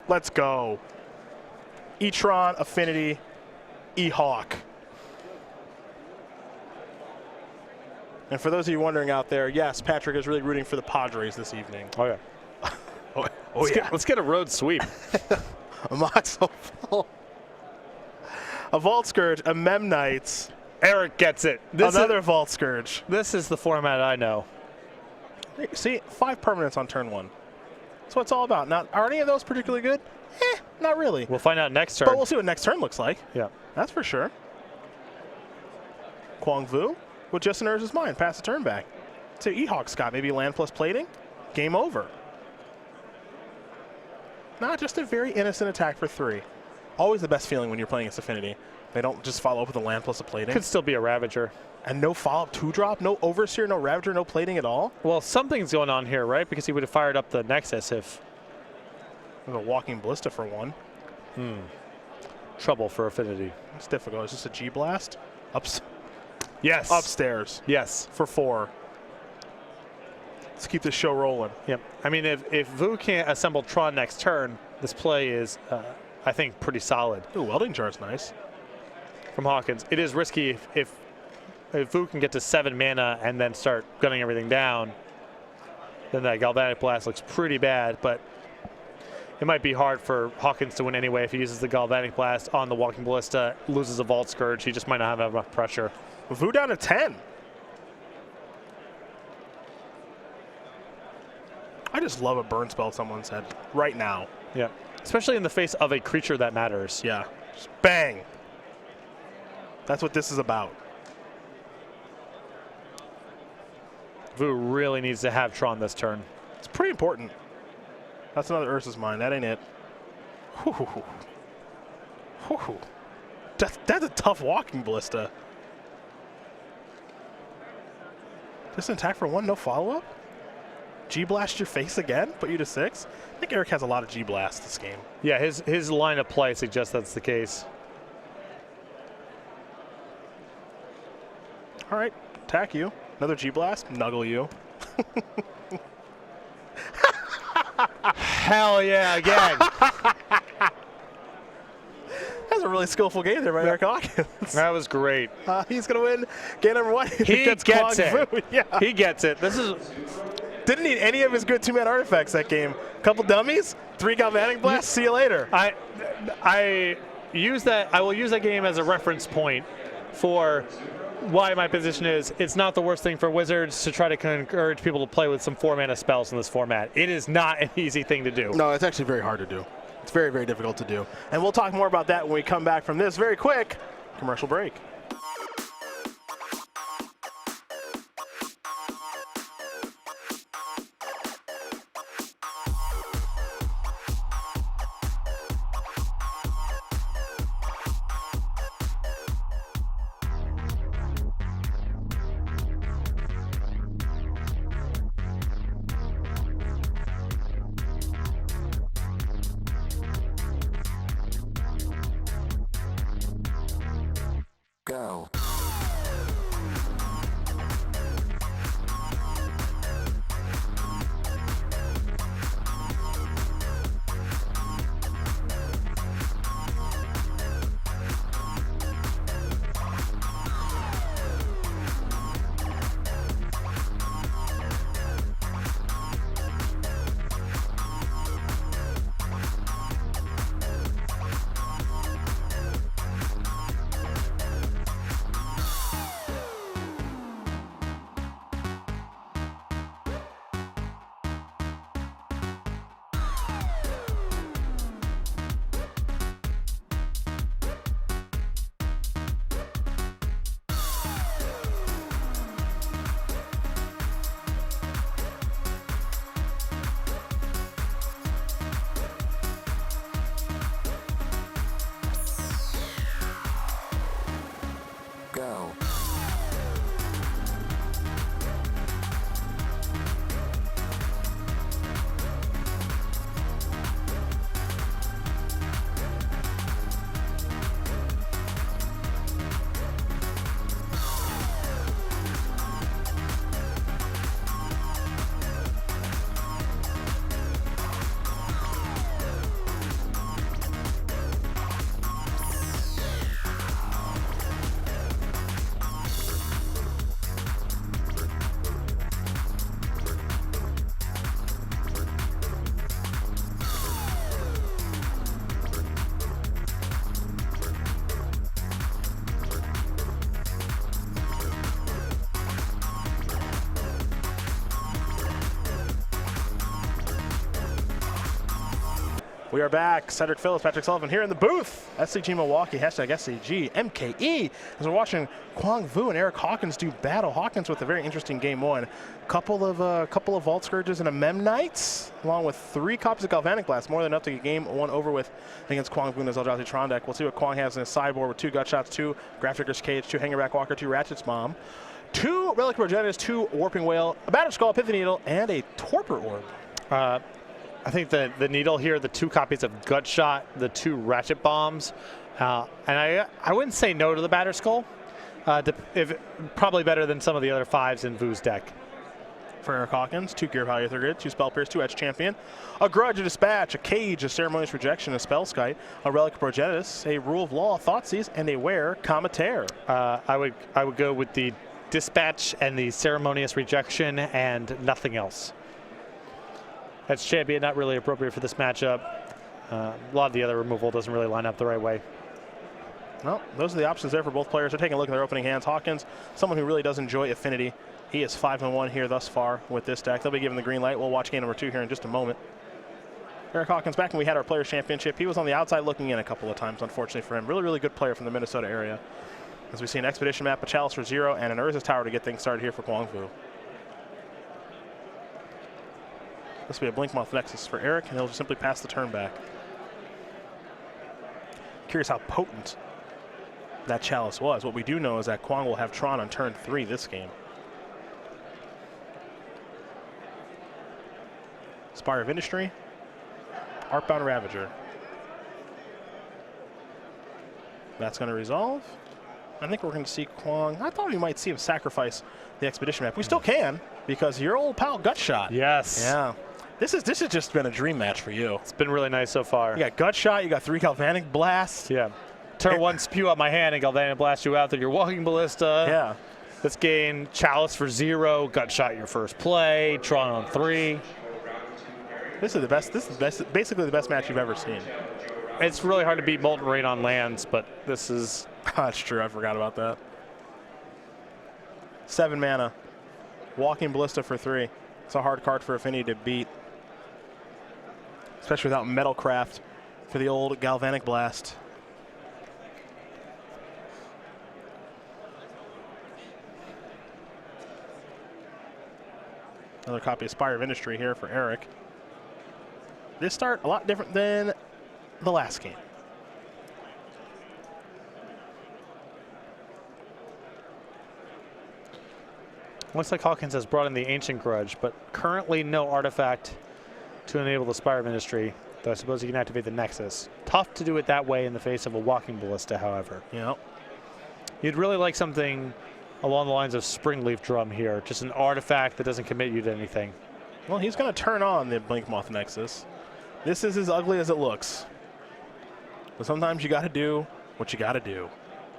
Let's go. E-Tron, Affinity, E-Hawk. And for those of you wondering out there, yes, Patrick is really rooting for the Padres this evening. Oh, yeah. Let's get a road sweep. A Mox Opal. A Vault Scourge, a Memnites. Eric gets it. Another Vault Scourge. This is the format I know. See, 5 permanents on turn 1. That's what it's all about. Now, are any of those particularly good? Not really. We'll find out next turn. But we'll see what next turn looks like. Yeah. That's for sure. Quang Vu with just an Urza's Mind. Pass the turn back. So E-Hawk Scott, maybe land plus plating. Game over. Not just a very innocent attack for 3. Always the best feeling when you're playing against Affinity. They don't just follow up with a land plus a plating. Could still be a Ravager. And no follow-up 2-drop, no Overseer, no Ravager, no plating at all? Well, something's going on here, right? Because he would have fired up the Nexus if... There's a Walking Ballista for 1. Trouble for Affinity. It's difficult. It's just a G-Blast. Yes. Upstairs. Yes. For 4. Let's keep this show rolling. Yep. I mean, if Vu can't assemble Tron next turn, this play is, I think, pretty solid. Ooh, Welding Jar's nice. From Hawkins. It is risky if Vu can get to 7 mana and then start gunning everything down, then that Galvanic Blast looks pretty bad, but it might be hard for Hawkins to win anyway if he uses the Galvanic Blast on the Walking Ballista, loses a Vault Scourge. He just might not have enough pressure. Vu down to 10. I just love a burn spell someone's head right now. Yeah. Especially in the face of a creature that matters. Yeah. Just bang. That's what this is about. Vu really needs to have Tron this turn. It's pretty important. That's another Urza's Mind. That ain't it. Whew. Whew. That's a tough Walking Ballista. Just an attack for 1, no follow-up? G-Blast your face again? Put you to 6? I think Eric has a lot of G-Blast this game. Yeah, his line of play suggests that's the case. All right, attack you. Another G-Blast, nuggle you. Hell yeah, again. That's a really skillful game there by Eric Hawkins. That was great. He's going to win game number 1. He gets it. Yeah. He gets it. This is... Didn't need any of his good 2-man artifacts that game. Couple dummies, 3 Galvanic Blasts, see you later. I use that. I will use that game as a reference point for why my position is it's not the worst thing for Wizards to try to encourage people to play with some 4-mana spells in this format. It is not an easy thing to do. No, it's actually very hard to do. It's very, very difficult to do. And we'll talk more about that when we come back from this very quick commercial break. Go. We are back. Cedric Phillips, Patrick Sullivan here in the booth. SCG Milwaukee, hashtag SCGMKE. As we're watching Quang Vu and Eric Hawkins do battle. Hawkins with a very interesting game one. Couple of Vault Scourges and a Mem Knights, along with 3 copies of Galvanic Blast, more than enough to get game one over with against Quang Vu and his Eldrazi Tron deck. We'll see what Quang has in his sideboard with 2 Gut Shots, 2 Grafdigger's Cage, 2 Hangerback Walker, 2 Ratchet's Mom, 2 Relic Progenitus, 2 Warping Whale, a Battered Skull, Pithy Needle, and a Torpor Orb. I think the needle here, the 2 copies of Gut Shot, the 2 Ratchet Bombs, and I wouldn't say no to the Battered Skull. Probably better than some of the other 5s in Vu's deck. For Eric Hawkins, 2 Gear Value Grid, 2 Spell Pierce, 2 Edge Champion, a Grudge, a Dispatch, a Cage, a Ceremonious Rejection, a Spell Skite, a Relic Progenitus, a Rule of Law, Thoughtseize, and a Wear Commetaire. I would go with the Dispatch and the Ceremonious Rejection and nothing else. That's champion, not really appropriate for this matchup. A lot of the other removal doesn't really line up the right way. Well, those are the options there for both players. They're taking a look at their opening hands. Hawkins, someone who really does enjoy Affinity. He is 5-1 here thus far with this deck. They'll be given the green light. We'll watch game number 2 here in just a moment. Eric Hawkins, back when we had our Players' Championship, he was on the outside looking in a couple of times, unfortunately for him. Really, really good player from the Minnesota area. As we see an Expedition map, a Chalice for 0, and an Urza's Tower to get things started here for Quang Vu. This will be a Blinkmoth Nexus for Eric, and he'll just simply pass the turn back. Curious how potent that Chalice was. What we do know is that Quang will have Tron on turn 3 this game. Spire of Industry, Arcbound Ravager. That's going to resolve. I think we're going to see Quang. I thought we might see him sacrifice the Expedition map. We still can, because your old pal Gut Shot. Yes. Yeah. This has just been a dream match for you. It's been really nice so far. You got Gut Shot, you got 3 Galvanic Blasts. Yeah. Turn 1, spew out my hand, and Galvanic Blast you out. Then you're Walking Ballista. Yeah. This game, Chalice for 0, Gut Shot your first play, Tron on 3. This is the best. This is basically the best match you've ever seen. It's really hard to beat Molten Rain on lands, but this is... That's true. I forgot about that. 7 mana. Walking Ballista for 3. It's a hard card for Affinity to beat, especially without Metalcraft for the old Galvanic Blast. Another copy of Spire of Industry here for Eric. This start a lot different than the last game. Looks like Hawkins has brought in the Ancient Grudge, but currently no artifact to enable the Spire of Industry, though I suppose you can activate the Nexus. Tough to do it that way in the face of a Walking Ballista, however. Yeah. You'd really like something along the lines of Springleaf Drum here, just an artifact that doesn't commit you to anything. Well, he's going to turn on the Blinkmoth Nexus. This is as ugly as it looks. But sometimes you got to do what you got to do.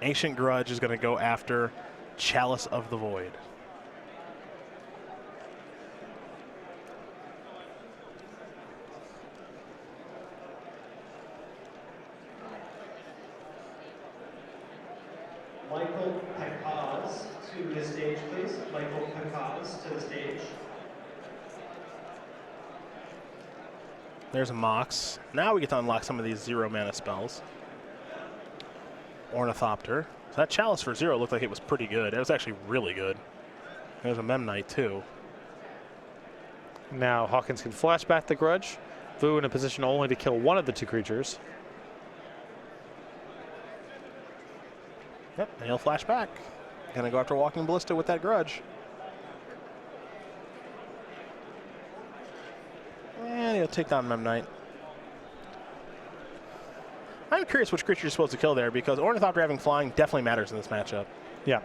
Ancient Grudge is going to go after Chalice of the Void. Michael Pekaz to the stage, please. Michael Pekaz to the stage. There's a Mox. Now we get to unlock some of these 0 mana spells. Ornithopter. So that Chalice for 0 looked like it was pretty good. It was actually really good. There's a Mem Knight too. Now Hawkins can flash back the Grudge. Vu in a position only to kill 1 of the 2 creatures. Yep, and he'll flash back. Gonna go after Walking Ballista with that Grudge. And he'll take down Mem Knight. I'm curious which creature you're supposed to kill there, because Ornithopter having flying definitely matters in this matchup. Yeah.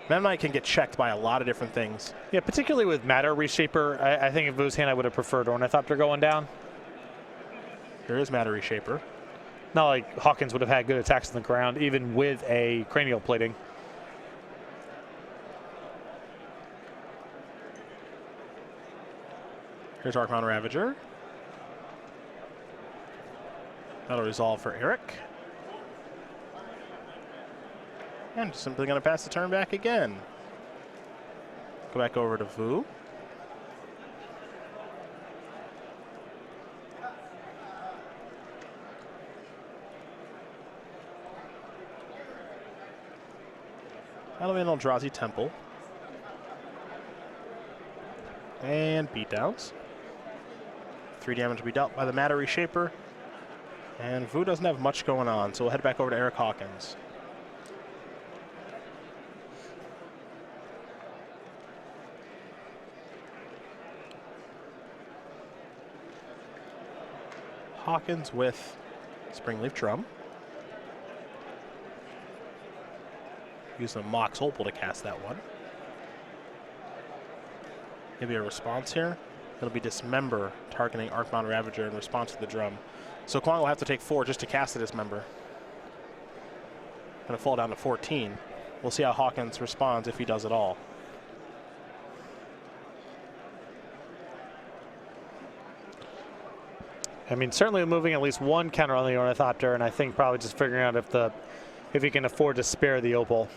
Mem Knight can get checked by a lot of different things. Yeah, particularly with Matter Reshaper. I think in Vu's hand I would have preferred Ornithopter going down. There is Matter Reshaper. Not like Hawkins would have had good attacks on the ground, even with a cranial plating. Here's Arcbound Ravager. That'll resolve for Eric. And just simply going to pass the turn back again. Go back over to Vu. That'll be an Eldrazi Temple. And beatdowns. 3 damage will be dealt by the Matter Reshaper. And Vu doesn't have much going on, so we'll head back over to Eric Hawkins. Hawkins with Springleaf Drum. Using a Mox Opal to cast that one. Maybe a response here. It'll be Dismember, targeting Arcbound Ravager in response to the drum. So Quang will have to take 4 just to cast a Dismember. Gonna fall down to 14. We'll see how Hawkins responds if he does at all. I mean, certainly moving at least 1 counter on the Ornithopter, and I think probably just figuring out if he can afford to spare the Opal.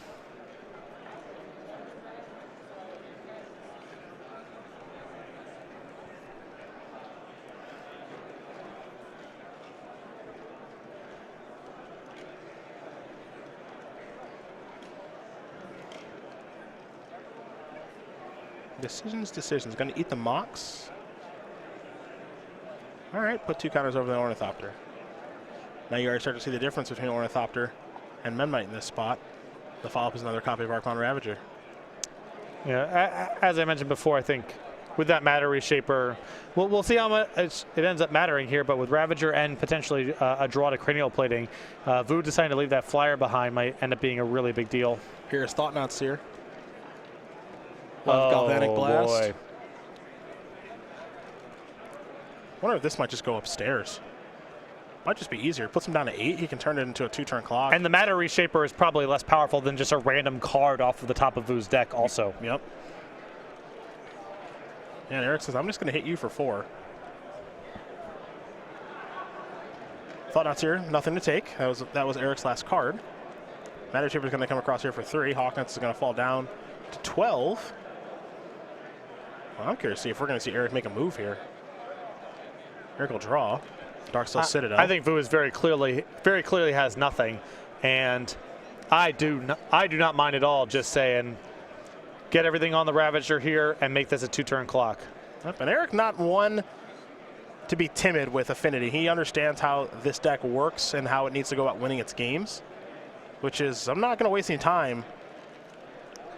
Decisions. Going to eat the Mox. All right, put 2 counters over the Ornithopter. Now you already start to see the difference between Ornithopter and Memnite in this spot. The follow-up is another copy of Arcbound Ravager. Yeah, as I mentioned before, I think with that Matter Reshaper, we'll see how much it ends up mattering here, but with Ravager and potentially a draw to Cranial Plating, Vu deciding to leave that flyer behind might end up being a really big deal. Here's Thought-Knot Seer. Galvanic Blast. Boy. Wonder if this might just go upstairs. Might just be easier. Puts him down to 8. He can turn it into a 2-turn clock. And the Matter Reshaper is probably less powerful than just a random card off of the top of Vu's deck also. Yep. And Eric says, I'm just going to hit you for 4. Thought-Knot Seer, nothing to take. That was Eric's last card. Matter Reshaper is going to come across here for 3. Hawkins is going to fall down to 12. Well, I'm curious to see if we're going to see Eric make a move here. Eric will draw. Darksteel Citadel. I think Vu is very clearly has nothing, and I do not mind at all just saying, get everything on the Ravager here and make this a 2-turn clock. Yep, and Eric not one to be timid with Affinity. He understands how this deck works and how it needs to go about winning its games, which is I'm not going to waste any time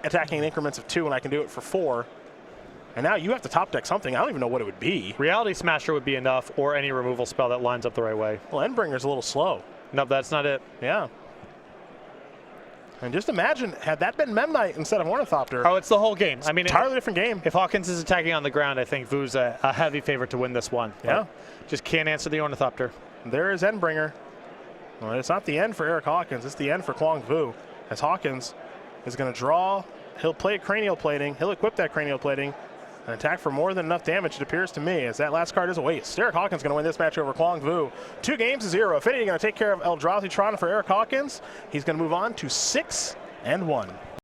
attacking in increments of 2 when I can do it for 4. And now you have to top deck something. I don't even know what it would be. Reality Smasher would be enough, or any removal spell that lines up the right way. Well, Endbringer's a little slow. No, that's not it. Yeah. And just imagine, had that been Memnite instead of Ornithopter. Oh, it's the whole game. I mean, entirely different game. If Hawkins is attacking on the ground, I think Vu's a heavy favorite to win this one. Yeah. Just can't answer the Ornithopter. There is Endbringer. Well, it's not the end for Eric Hawkins. It's the end for Quang Vu. As Hawkins is going to draw, he'll play Cranial Plating. He'll equip that Cranial Plating and attack for more than enough damage, it appears to me, as that last card is a waste. Eric Hawkins going to win this match over Quang Vu. 2-0. Affinity going to take care of Eldrazi Tron for Eric Hawkins. He's going to move on to 6-1.